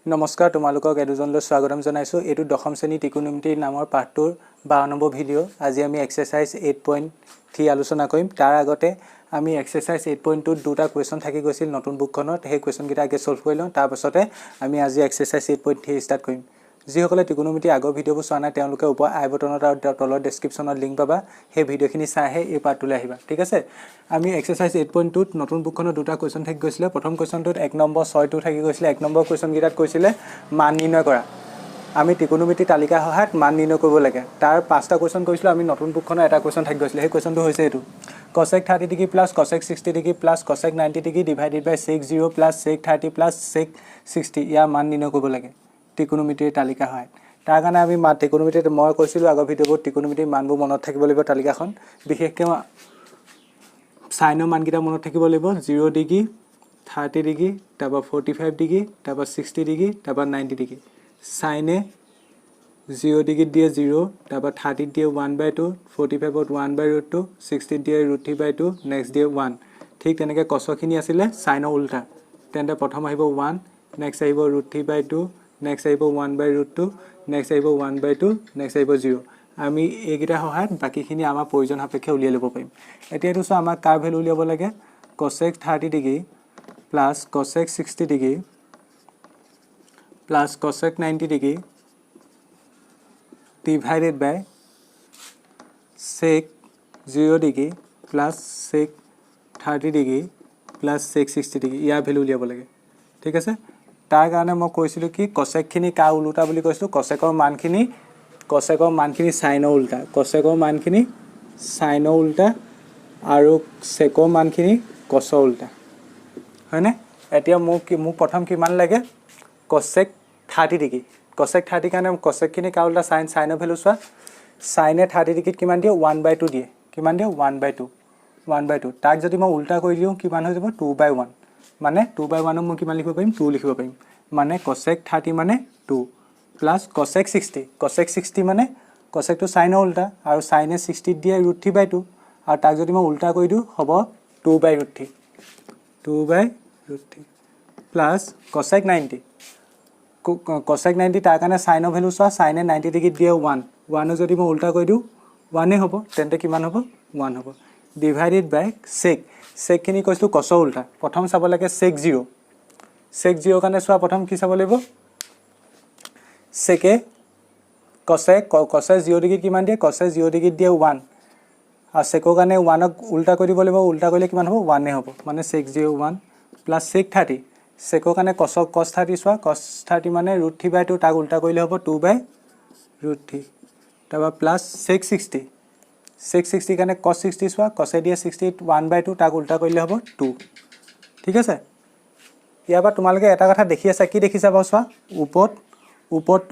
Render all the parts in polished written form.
নমস্কাৰ তোমালোকক এডুজনলৈ স্বাগতম জনাইছো এটো দশম শ্ৰেণী ত্ৰিকোণমিতিৰ নামৰ পাঠটোৰ 12 নম্বৰ ভিডিও আজি আমি এক্সাৰসাইজ 8.3 আলোচনা কৰিম তাৰ আগতে আমি এক্সাৰসাইজ 8.2 দুটা কোৱেশ্চন থাকি গৈছিল নতুন বুকখনত সেই কোৱেশ্চন কিটা আগে সলভ কৰি লওঁ তাৰ পাছতে আমি আজি এক্সাৰসাইজ 8.3 ষ্টাৰ্ট কৰিম যিসকলে ত্ৰিকোণমিতি আগৰ ভিডিওবোৰ চোৱা নাই তেওঁলোকে ওপৰ আই বটনত আৰু তলৰ ডেসক্ৰিপচনত লিংক পাবা সেই ভিডিওখিনি চাইহে এই পাঠটোলৈ আহিবা ঠিক আছে আমি এক্সাৰসাইজ 8.2 নতুন বুকখনত দুটা কোৱেশ্চন থাকি গৈছিল প্ৰথম কোৱেশ্চনটোত 1 নম্বৰ 6 টো থাকি গৈছিল 1 নম্বৰ কোৱেশ্চন কিটাত কৈছিলে মান নিৰ্ণয় কৰা আমি ত্ৰিকোণমিতি তালিকা সহায়ত মান নিৰ্ণয় কৰিব লাগে তাৰ পাঁচটা কোৱেশ্চন কৈছিল আমি নতুন বুকখনৰ এটা কোৱেশ্চন থাকি গৈছিল সেই কোৱেশ্চনটো হৈছে এটো cosec 30 degree plus cosec 60 degree plus cosec 90 degree divided by sec 0 plus sec 30 plus sec 60 ইয়াৰ মান নিৰ্ণয় কৰিব লাগে ত্ৰিকোণমিতিৰ তালিকা হয় তাৰ কাৰণে আমি ত্ৰিকোণমিতিত মই কৈছিলো আগৰ ভিডিওবোৰ ত্ৰিকোণমিতিৰ মানবোৰ মনত থাকিব লাগিব তালিকাখন বিশেষকৈ সাইনৰ মানকিটা মনত থাকিব লাগিব 0 ডিগ্ৰী 30 ডিগ্ৰী তাবা 45 ডিগ্ৰী তাবা 60 ডিগ্ৰী তাবা 90 ডিগ্ৰী সাইনে 0 ডিগ্ৰী দিয়ে 0 তাবা 30 দিয়ে 1/2 45 ত 1/√2 60 দিয়ে √3/2 নেক্সট দিয়ে 1 ঠিক তেনেকৈ কসখিনি আছিল সাইনৰ উল্টা তেন্তে প্ৰথম আহিব 1 নেক্সট আহিব √3/2 next আহিব 1/√2 next আহিব 1/2 next আহিব 0 আমি এইগিটা সহায়ত বাকিখিনি আমাৰ প্ৰয়োজন সাপেক্ষে উলিয়াই ল'ব পাৰিম এতিয়া এটো আমাৰ কাৰ ভ্যালু উলিয়াব লাগে cosec 30 degree plus cosec 60 degree plus cosec 90 degree divided by sec 0 degree plus sec 30 degree plus sec 60 degree ইয়াৰ ভ্যালু উলিয়াব লাগে ঠিক আছে তাৰ কাৰণে মই কৈছিলো কি cosec খিনি কা উল্টা বুলি কৈছিলো cosecৰ মানখিনি সাইনৰ উল্টা cosecৰ মানখিনি সাইনৰ উল্টা আৰু secৰ মানখিনি cosৰ উল্টা হয়নে এতিয়া মোক প্ৰথম কিমান লাগে cosec 30 ডিগ্ৰী cosec 30 কাৰণে cosec খিনি কা উল্টা সাইনৰ ভ্যালু চোৱা সাইনে 30 ডিগ্ৰীত কিমান দিয়ে 1/2 দিয়ে কিমান দিয়ে 1/2 তাক যদি মই উল্টা কৰি দিও কিমান হৈ যাব 2/1 মানে 2/1 মই কিমান লিখিব পাৰিম 2 লিখিব পাৰিম মানে cosec 30 মানে 2 প্লাস cosec 60 মানে cosec to sin উল্টা আৰু sin এ 60 দিয়ে √3/2 আৰু তাক যদি মই উল্টা কৰি দিও হ'ব 2/√3 প্লাস cosec 90 তাৰ কাৰণে sin ৰ ভ্যালু চোৱা sin এ 90 ডিগ্ৰী দিয়ে 1 যদি মই উল্টা কৰি দিও 1 এ হ'ব তেন্তে কিমান হ'ব 1 হ'ব ডিভাইডেড বাই sec খিনি কৈছো cosৰ উল্টা প্ৰথম চাব লাগে sec 0 কাৰণে চোৱা প্ৰথম কি চাব লাগিব sec cos 0 ডিগ্ৰী কিমান দিয়ে cos 0 ডিগ্ৰী দিয়ে 1 আৰু sec কাৰণে 1 ক উল্টা কৰি দিব লাগিব উল্টা কৰিলে কিমান হ'ব 1 এ হ'ব মানে sec 0 1 প্লাস sec 30 sec কাৰণে cos 30 চোৱা cos 30 মানে √3/2 তাক উল্টা কৰিলে হ'ব 2/√3 তাবা প্লাস sec 60 কাৰণে cos 60 চোৱা cos দিয়ে 60 1/2 তাক উল্টা কৰিলে হ'ব 2 ঠিক আছে ইয়াবা তোমালোকে এটা কথা দেখি আছে কি দেখিছা বাও চোৱা ওপৰত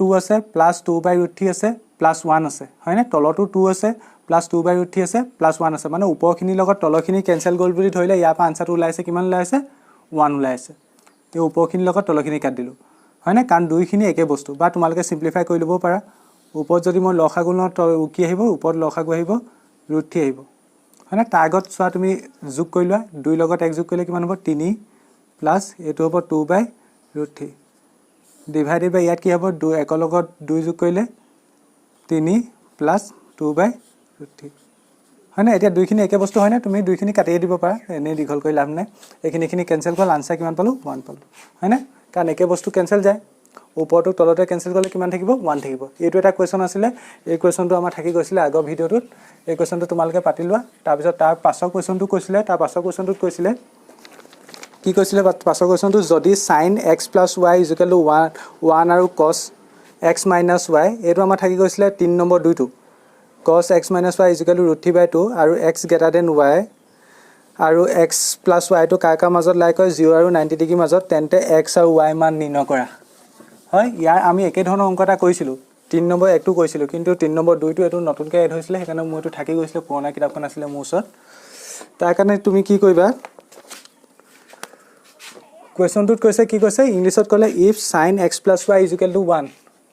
2 আছে প্লাস 2/√3 আছে প্লাস 1 আছে হয়নে তলটো 2 আছে প্লাস 2/√3 আছে প্লাস 1 আছে মানে ওপৰখিনি লগত তলখিনি কেনসেল গল বুলি ধৰিলে ইয়াপা আনসাৰটো ওলাইছে কিমান ওলাইছে 1 ওলাইছে এই ওপৰখিনি লগত তলখিনি কাট দিলো হয়নে কাৰণ দুইখিনি একে বস্তু বা তোমালোকে সিম্পলিফাই কৰি লব পাৰা ওপৰত যদি মই লসাগু ন কি আহিব ওপৰত লসাগু আহিব √3 আহিব হয়নে টাগত চোৱা তুমি যোগ কৰি লোৱা 2 লগত 1 যোগ কৰিলে কিমান হ'ব 3 প্লাস এটো হ'ব 2/√3 ডিভাইডেড বাই ইয়াত কি হ'ব 2 এক লগত 2 যোগ কৰিলে 3 প্লাস 2/√3 হয়নে এতিয়া দুইখিনি একে বস্তু হয়নে তুমি দুইখিনি কাটিয়ে দিব পাৰা এনে দীঘল কৰি লাভ নাই এইখিনি কেনসেল হ'ল আনসাৰ কিমান পালো 1 পালো হয়নে কাৰণ একে বস্তু কেনসেল যায় ওপৰটো তলতে কেনসেল কৰিলে কিমান থাকিব 1 থাকিব এইটো এটা কোৱেশ্চন আছিল এই কোৱেশ্চনটো আমাৰ থাকি গৈছিল আগৰ ভিডিওটোত এই কোৱেশ্চনটো তোমালোকে পাতি লোৱা তাৰ পিছত তাৰ পাছৰ কোৱেশ্চনটো কৈছিলে তাৰ পাছৰ কোৱেশ্চনটোত কৈছিলে কি কৈছিলে পাছৰ কোৱেশ্চনটো যদি sin x + y = 1 আৰু cos x - y এটো আমাৰ থাকি গৈছিলে 3 নম্বৰ 2টো cos x - y = √3/2 আৰু x > y আৰু x + y টো কাৰ মাজত লাইক হয় 0 আৰু 90 ডিগ্ৰী মাজত তেন্তে x আৰু y মান নিৰ্ণয় কৰা হয় ইয়াৰ আমি একে ধৰণৰ অংক এটা কৰিছিলো 3 নম্বৰ 1 টো কৰিছিলো কিন্তু 3 নম্বৰ 2 টো এটো নতুনকৈ এড হৈছিল সেইকাৰণে মই এটো থাকি গৈছিল পুৰণা কিতাপখন আছিল মোৰ ওচৰত তাৰ কাৰণে তুমি কি কৰিবা কোৱেশ্চনটোত কৈছে কি কৈছে ইংলিশত ক'লে if sin x + y = 1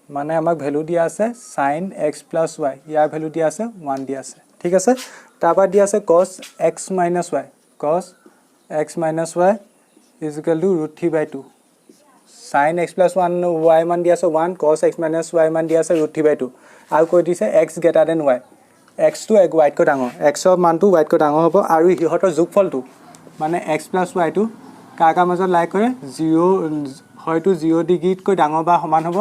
মানে আমাক ভ্যালু দিয়া আছে sin x + y ইয়াৰ ভ্যালু দিয়া আছে 1 দিয়া আছে ঠিক আছে তাৰপা দিয়া আছে cos x - y = √3/2 sin x plus 1 y মান দিয়া আছে 1 cos x minus y মান দিয়া আছে √3/2 আৰু কৈ দিছে x greater than y x টো y কৈ ডাঙৰ x ৰ মানটো y কৈ ডাঙৰ হ'ব আৰু ইহঁতৰ যোগফলটো মানে x plus y টো কাকা মাজত লাই কৰে 0 হয়তো 0 ডিগ্ৰীতকৈ ডাঙৰ বা সমান হ'ব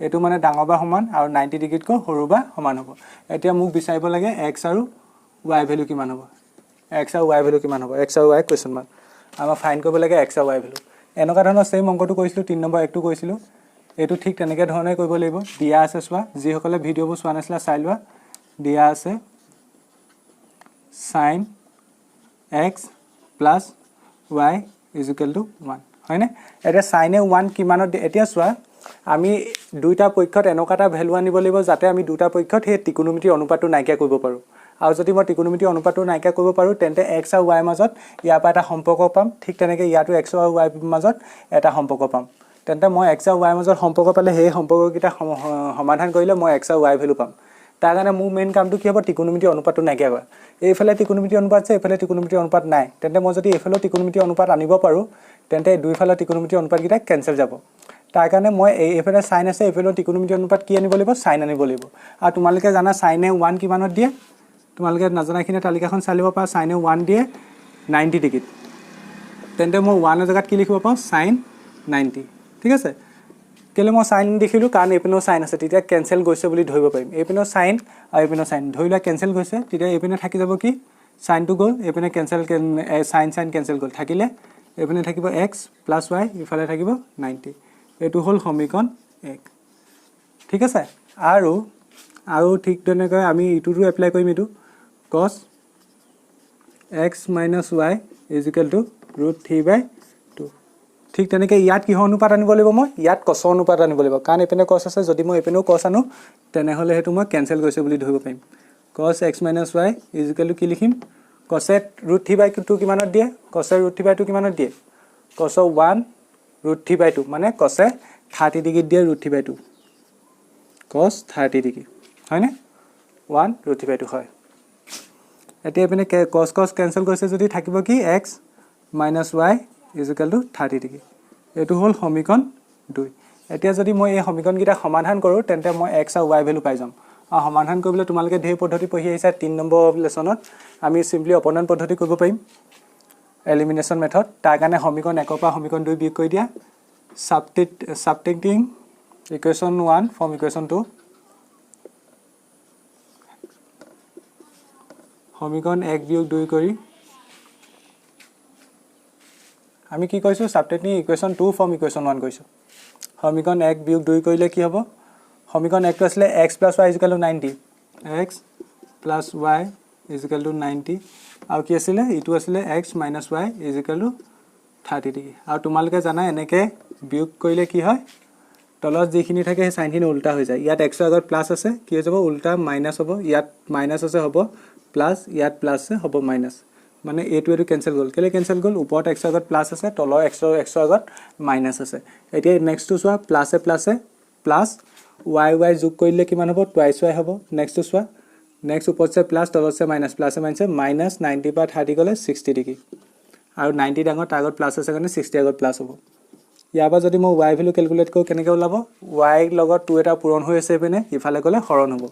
এটো মানে ডাঙৰ বা সমান আৰু 90 ডিগ্ৰীতকৈ সৰু বা সমান হ'ব এতিয়া মোক বিচাৰিব লাগে x আৰু y ভ্যালু কিমান হ'ব x আৰু y ভ্যালু কিমান হ'ব x আৰু y কোৱেশ্চন মাৰ্ক আমাৰ ফাইন্ড কৰিব লাগে x আৰু y ভ্যালু এনেকুৱা ধৰণৰ সেম অংকটো কৰিছিলো 3 নম্বৰ একটো কৰিছিলো এটো ঠিক তেনেকৈ ধৰণে কৰিব লাগিব দিয়া আছে চোৱা যি সকলে ভিডিওবোৰ চোৱা নাছিলা চাই লোৱা দিয়া আছে sin x plus y is equal to 1 হয়নে এটা sin 1 কিমানত এতিয়া চোৱা আমি দুইটা পক্ষত এনেকুৱা ভ্যালু আনিব লাগিব যাতে আমি দুটা পক্ষত হে ত্ৰিকোণমিতি অনুপাতটো নাইকিয়া কৰিব পাৰো আৰু যদি মই ত্ৰিকোণমিতি অনুপাতটো নাইকিয়া কৰিব পাৰো তেন্তে x আৰু y মাজত ইয়াৰ পৰা এটা সম্পৰ্ক পাম ঠিক তেনেকৈ ইয়াটো x আৰু y মাজত এটা সম্পৰ্ক পাম তেন্তে মই x আৰু y মাজত সম্পৰ্ক পালে সেই সম্পৰ্ককিটা সমাধান কৰিলে মই x আৰু y ভ্যালু পাম তাৰ কাৰণে মোৰ মেইন কামটো কি হ'ব ত্ৰিকোণমিতি অনুপাতটো নাইকিয়া কৰা এইফালে ত্ৰিকোণমিতি অনুপাত আছে এইফালে ত্ৰিকোণমিতি অনুপাত নাই তেন্তে মই যদি এইফালে ত্ৰিকোণমিতি অনুপাত আনিব পাৰো তেন্তে দুইফালে ত্ৰিকোণমিতি অনুপাতকিটা কেনসেল যাব তাৰ কাৰণে মই এইফালে sin আছে এইফালে ত্ৰিকোণমিতি অনুপাত কি আনিব লাগিব sin আনিব লাগিব আৰু তোমালোকে জানা sin 1 কিমানত দিয়ে তোমালোকে নাজানাখিনি তালিকাখন চাই লিব পাৰা sin 1 দিয়ে 90 ডিগ্ৰী তেন্তে মই 1 ৰ জায়গাত কি লিখিব পাওঁ sin 90 ঠিক আছে কেলে মই sin দেখিলো কাৰণ এইপিনো sin আছে তেতিয়া কেনসেল গৈছে বুলি ধৰিব পাৰিম এইপিনো sin আৰু এইপিনো sin ধৰিলা কেনসেল গৈছে তেতিয়া এইপিনে থাকি যাব কি sin টো গল এইপিনে কেনসেল sin কেনসেল গল থাকিলে এইপিনে থাকিব x + y ইফালে থাকিব 90 এটো হল সমীকৰণ 1 ঠিক আছে আৰু ঠিক তেনেকৈ আমি ইটোটো এপ্লাই কৰিম ইটো cos x minus y is equal to √3/2 ঠিক তেনেকৈ ইয়াত কি অনুপাত আনিব লাগিব মই ইয়াত cos অনুপাত আনিব লাগিব কাৰণ এপিনে cos আছে যদি মই এপিনেও cos আনো তেনে হলে হেতু মই কেনসেল গৈছে বুলি ধৰিব পাৰিম cos x minus y is equal to কি লিখিম cos √3/2 কিমানত দিয়ে cos √3/2 কিমানত দিয়ে cos 1 √3/2 মানে cos 30 ডিগ্ৰী দিয়ে √3/2 cos 30 ডিগ্ৰী হয়নে 1 √3/2 হয় এতিয়া এপিনে cos কেনসেল গৈছে যদি থাকিব কি x minus y is equal to 30 degree এটো হল সমীকৰণ 2 এতিয়া যদি মই এই সমীকৰণকিটা সমাধান কৰো তেন্তে মই x আৰু y ভ্যালু পাই যাম আৰু সমাধান কৰিবলৈ তোমালোকে ধেৰ পদ্ধতি পঢ়ি আহিছা 3 নম্বৰ লেসনত আমি সিম্পলি অপনন পদ্ধতি কৰিব পাৰিম এলিমিনেশন মেথড তাৰ কাৰণে সমীকৰণ 1 পৰা সমীকৰণ 2 বিয়োগ কৰি দিয়া subtracting equation 1 from equation 2 সমীকৰণ 1 বিয়োগ 2 কৰি আমি কি কৈছো subtracting equation 2 from equation 1 কৈছো সমীকৰণ 1 বিয়োগ 2 কৰিলে কি হ'ব সমীকৰণ 1 টো আছিল x + y = 90 x + y = 90 আৰু কি আছিল ইটো আছিল x - y = 30 ডিগ্ৰী আৰু তোমালোকে জানা এনেকে বিয়োগ কৰিলে কি হয় তলত যিখিনি থাকে সেই সাইনখিনি উল্টা হৈ যায় ইয়াত x ৰ আগত প্লাস আছে কি হৈ যাব উল্টা মাইনাস হ'ব ইয়াত মাইনাস আছে হ'ব প্লাস ইয়াত প্লাস আছে হ'ব মাইনাস মানে এটো কেনসেল গল কেলে কেনসেল গল ওপৰত x ৰ আগত প্লাস আছে তলৰ x ৰ আগত মাইনাস আছে এতিয়া নেক্সট টু চোৱা প্লাসে প্লাস y যোগ কৰিলে কিমান হ'ব টুৱাইস y হ'ব নেক্সট টু চোৱা নেক্সট ওপৰত সে প্লাস তলত সে মাইনাস প্লাসে মাইনাস 90 পৰা 30 গলে 60 ডিগ্ৰী আৰু 90 ডাঙৰ টাগত প্লাস আছে কাৰণে 60 আগত প্লাস হ'ব ইয়াবা যদি মই y ভ্যালু ক্যালকুলেট কৰো কেনেকৈ ওলাব y লগত 2 এটা পূৰণ হৈ আছে পেনে ইফালে গলে হৰণ হ'ব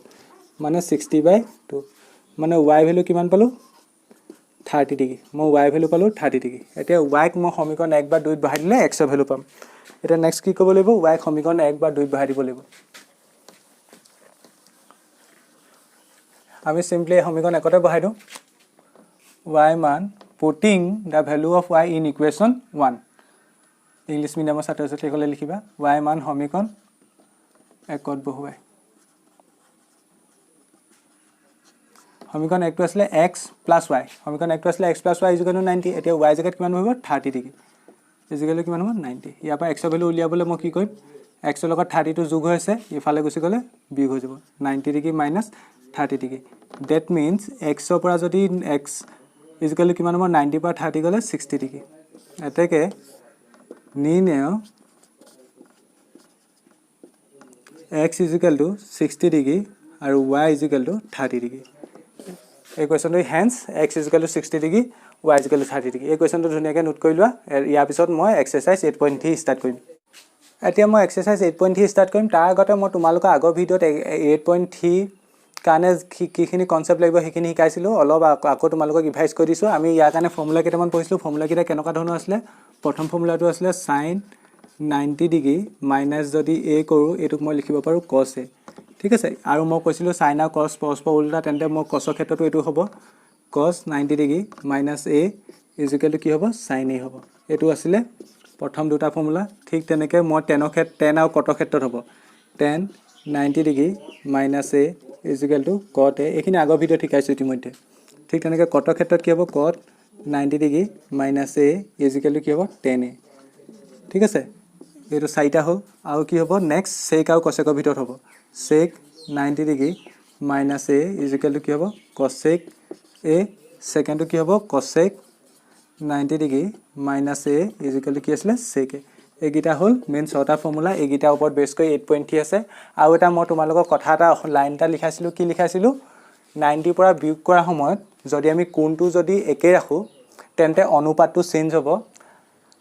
মানে 60/2 মানে y ভ্যালু কিমান পালো 30 ডিগ্ৰী মই y ভ্যালু পালো 30 ডিগ্ৰী এতিয়া y ক মই সমীকৰণ 1 বা 2 ত বহাই দিলে x ৰ ভ্যালু পাম এটা নেক্সট কি কৰিব লাগিব y সমীকৰণ 1 বা 2 ত বহাই দিব লাগিব আমি সিম্পলি সমীকৰণ 1 তে বহাই দিও y মান putting the value of y in equation 1 English মিডিয়ামৰ ছাত্ৰ-ছাত্ৰী সকলে লিখিবা y মান সমীকৰণ 1 ত বহুৱাই সমীকৰণ 1 টো আছিল x + y সমীকৰণ 1 টো আছিল x + y = 90 এতিয়া y জাগাত কিমান হ'ব 30 ডিগ্ৰী ইজিক্যালি কিমান হ'ব 90 ইয়াৰ পৰা x ৰ ভ্যালু উলিয়াবলৈ মই কি কৰিম x ৰ লগত 30 টো যোগ হৈছে ইফালে গুছি গলে বিয়োগ হৈ যাব 90 degree - 30 degree that means x ৰ পৰা যদি x ইজিক্যালি কিমান হ'ব 90 পৰা 30 গলে 60 ডিগ্ৰী এতেকে নিৰ্ণয় x = 60 ডিগ্ৰী আৰু y = 30 ডিগ্ৰী এই কোৱেশ্চনটো hence x = 60 degree y = 30 degree এই কোৱেশ্চনটো ধুনিয়াকৈ নোট কৰি লোৱা ইয়াৰ পিছত মই এক্সাৰসাইজ 8.3 ষ্টাৰ্ট কৰিম এতিয়া মই এক্সাৰসাইজ 8.3 ষ্টাৰ্ট কৰিম তাৰ আগতে মই তোমালোকৰ আগৰ ভিডিঅ'ত 8.3 কাৰণে কিখিনি কনসেপ্ট লাগিব সেইখিনি শিকাইছিলোঁ অলপ আকৌ তোমালোকক ৰিভাইজ কৰি দিছোঁ আমি ইয়াৰ কাৰণে ফৰ্মুলা কেইটামান পঢ়িছিলোঁ ফৰ্মুলা কেইটা কেনেকুৱা ধৰণৰ আছিলে প্ৰথম ফৰ্মুলাটো আছিলে sin 90 ডিগ্ৰী মাইনাছ যদি a কৰোঁ এইটোক মই লিখিব পাৰোঁ cos a ঠিক আছে আৰু মই কৈছিলোঁ sin আৰু cos পৰস্পৰ উল্টা তেন্তে মই cosৰ ক্ষেত্ৰতো এইটো হ'ব cos 90 degree minus a equal to কি হ'ব sin a হ'ব এইটো আছিলে প্ৰথম দুটা ফৰ্মুলা ঠিক তেনেকৈ মই tan আৰু cot ক্ষেত্ৰত হ'ব tan 90 degree minus a equal to cot a এইখিনি আগৰ ভিডিঅ'ত শিকাইছোঁ ইতিমধ্যে ঠিক তেনেকৈ cot ক্ষেত্ৰত কি হ'ব cot 90 degree minus a equal to কি হ'ব tan a ঠিক আছে এইটো চাৰিটা হ'ল আৰু কি হ'ব নেক্সট sec আৰু cosecৰ ভিতৰত হ'ব sec 90 degree minus a equal to কি হ'ব cosec a সেকেন্ডটো কি হ'ব cosec 90 degree minus a equal to কি আছিলে sec a এইকেইটা হ'ল মেইন ছটা ফৰ্মুলা এইকেইটাৰ ওপৰত বেছ কৰি 8.3 আছে আৰু এটা মই তোমালোকৰ কথা এটা লাইন এটা লিখাইছিলোঁ কি লিখাইছিলোঁ 90 পৰা বিয়োগ কৰাৰ সময়ত যদি আমি কোণটো যদি একে ৰাখোঁ তেন্তে অনুপাতটো চেঞ্জ হ'ব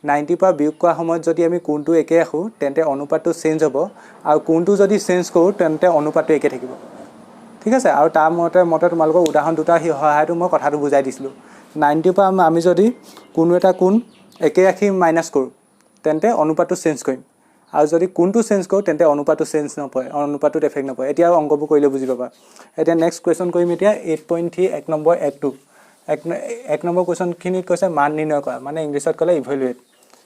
90 পৰা বিয়োগ কৰাৰ সময়ত যদি আমি কোণটো একে ৰাখোঁ তেন্তে অনুপাতটো চেঞ্জ হ'ব আৰু কোণটো যদি চেঞ্জ কৰোঁ তেন্তে অনুপাতটো একে থাকিব ঠিক আছে আৰু তাৰ মতে তোমালোকৰ উদাহৰণ দুটা সহায়তো মই কথাটো বুজাই দিছিলোঁ 90 পৰা আমি যদি কোনো এটা কোণ একে ৰাখি মাইনাছ কৰোঁ তেন্তে অনুপাতটো চেঞ্জ কৰিম আৰু যদি কোণটো চেঞ্জ কৰোঁ তেন্তে অনুপাতটো চেঞ্জ নপৰে অনুপাতটোত এফেক্ট নপৰে এতিয়া অংকবোৰ কৰিলে বুজি পাবা এতিয়া নেক্সট কুৱেশ্যন কৰিম এতিয়া 8.3 এক নম্বৰ এক নম্বৰ কুৱেশ্যনখিনিত কৈছে মান নিৰ্ণয় কৰা মানে ইংলিছত ক'লে ইভেলুৱেট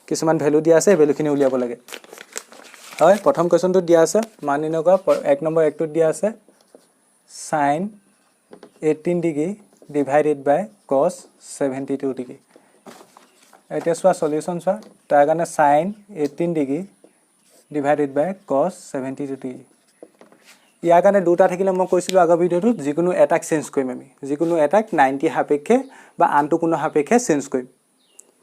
কিছুমান ভ্যালু দিয়া আছে ভ্যালুখিনি উলিয়াব লাগে হয় প্ৰথম কুৱেশ্যনটোত দিয়া আছে মান নিৰ্ণয় কৰা এক নম্বৰ একটোত দিয়া আছে sin 18 ডিগ্ৰী ডিভাইডেড বাই cos 72 ডিগ্ৰী এতিয়া চোৱা সলিউশন চোৱা তাৰ কাৰণে sin 18 ডিগ্ৰী ডিভাইডেড বাই cos 72 ডিগ্ৰী ইয়াৰ কাৰণে দুটা থাকিলে মই কৈছিলোঁ আগৰ ভিডিঅ'টোত যিকোনো এটাক চেঞ্জ কৰিম আমি যিকোনো এটাক 90 সাপেক্ষে বা আনটো কোনো সাপেক্ষে চেঞ্জ কৰিম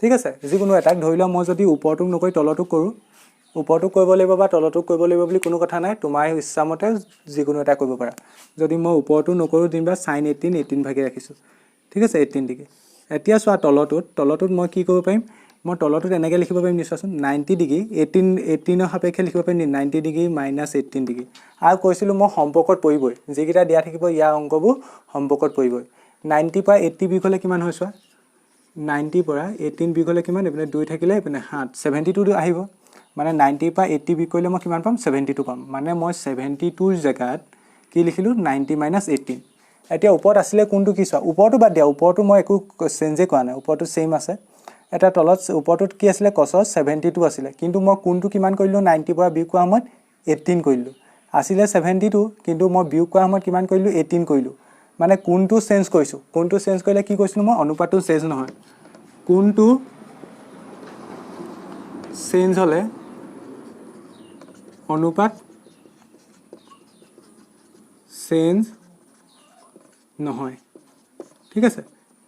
ঠিক আছে যিকোনো এটাক ধৰি লওঁ মই যদি ওপৰটোক নকৈ তলটোক কৰোঁ ওপৰটোক কৰিব লাগিব বা তলটোক কৰিব লাগিব বুলি কোনো কথা নাই তোমাৰ ইচ্ছামতে যিকোনো এটা কৰিব পাৰা যদি মই ওপৰটো নকৰোঁ দিনবা sin 18 ভাগে ৰাখিছোঁ ঠিক আছে 18 ডিগ্ৰী এতিয়া চোৱা তলটোত মই কি কৰিব পাৰিম মই তলটোত এনেকৈ লিখিব পাৰিম নিশ্চয়চোন 90 ডিগ্ৰী 18ৰ সাপেক্ষে লিখিব পাৰিম 90 ডিগ্ৰী মাইনাছ 18 ডিগ্ৰী আৰু কৈছিলোঁ মই সম্পৰ্কত পৰিবই যিকেইটা দিয়া থাকিব ইয়াৰ অংকবোৰ সম্পৰ্কত পৰিবই 90 পৰা 80 বিয়োগ হ'লে কিমান হয় চোৱা 90 পৰা 18 বিয়োগ হ'লে কিমান এইপিনে 2 থাকিলে এইপিনে 72 আহিব মানে 90 পৰা 80 বিয়োগ কৰিলে মই কিমান পাম 72 পাম মানে মই 72ৰ জেগাত কি লিখিলোঁ 90 মাইনাছ 18 এতিয়া ওপৰত আছিলে কোনটো কি চোৱা ওপৰটো বাদ দিয়া ওপৰটো মই একো চেঞ্জে কৰা নাই ওপৰটো সেম আছে এটা তলত ওপৰটোত কি আছিলে cos 72 আছিলে কিন্তু মই কোনটো কিমান কৰিলোঁ 90 পৰা বিয়োগ কৰাৰ সময়ত 18 কৰিলোঁ আছিলে 72 কিন্তু মই বিয়োগ কৰাৰ সময়ত কিমান কৰিলোঁ 18 কৰিলোঁ মানে কোনটো চেঞ্জ কৰিছোঁ কোনটো চেঞ্জ কৰিলে কি কৈছিলোঁ মই অনুপাতটো চেঞ্জ নহয় কোনটো চেঞ্জ হ'লে অনুপাত চেঞ্জ নহয় ঠিক আছে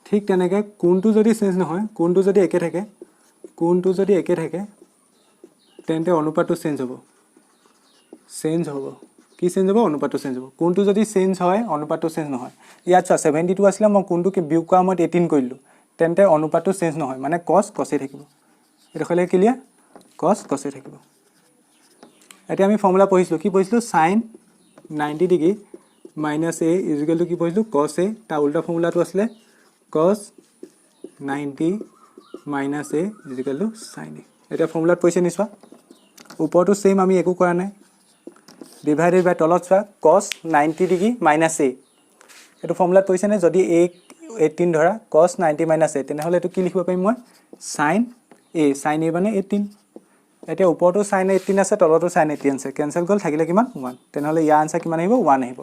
ঠিক তেনেকৈ কোনটো যদি চেঞ্জ নহয় কোনটো যদি একে থাকে তেন্তে অনুপাতটো চেঞ্জ হ'ব কি চেঞ্জ হ'ব অনুপাতটো চেঞ্জ হ'ব কোনটো যদি চেঞ্জ হয় অনুপাতটো চেঞ্জ নহয় ইয়াত চোৱা 72 আছিলে মই কোনটো বিয়োগ কৰাৰ সময়ত 18 কৰিলোঁ তেন্তে অনুপাতটো চেঞ্জ নহয় মানে cos থাকিব এইটো হ'লে ক্লিয়াৰ cos থাকিব এতিয়া আমি ফৰ্মুলা পঢ়িছিলোঁ কি পঢ়িছিলোঁ sin 90 degree minus a equal to কি পঢ়িছিলোঁ cos a তাৰ উল্টা ফৰ্মুলাটো আছিলে cos 90 minus a equal to sin a এতিয়া ফৰ্মুলাত পৰিছে নিচোৱা ওপৰটো সেম আমি একো কৰা নাই ডিভাইডেড বাই তলত চোৱা cos 90 ডিগ্ৰী মাইনাছ a এইটো ফৰ্মুলাত পৰিছে নে যদি a 18 ধৰা cos 90 মাইনাছ a তেনেহ'লে এইটো কি লিখিব পাৰিম মই sin a মানে 18 এতিয়া ওপৰটো sin 18 আছে তলতো sin 18 আছে কেনসেল গ'ল থাকিলে কিমান 1 তেনেহ'লে ইয়াৰ আনসাৰ কিমান আহিব 1 আহিব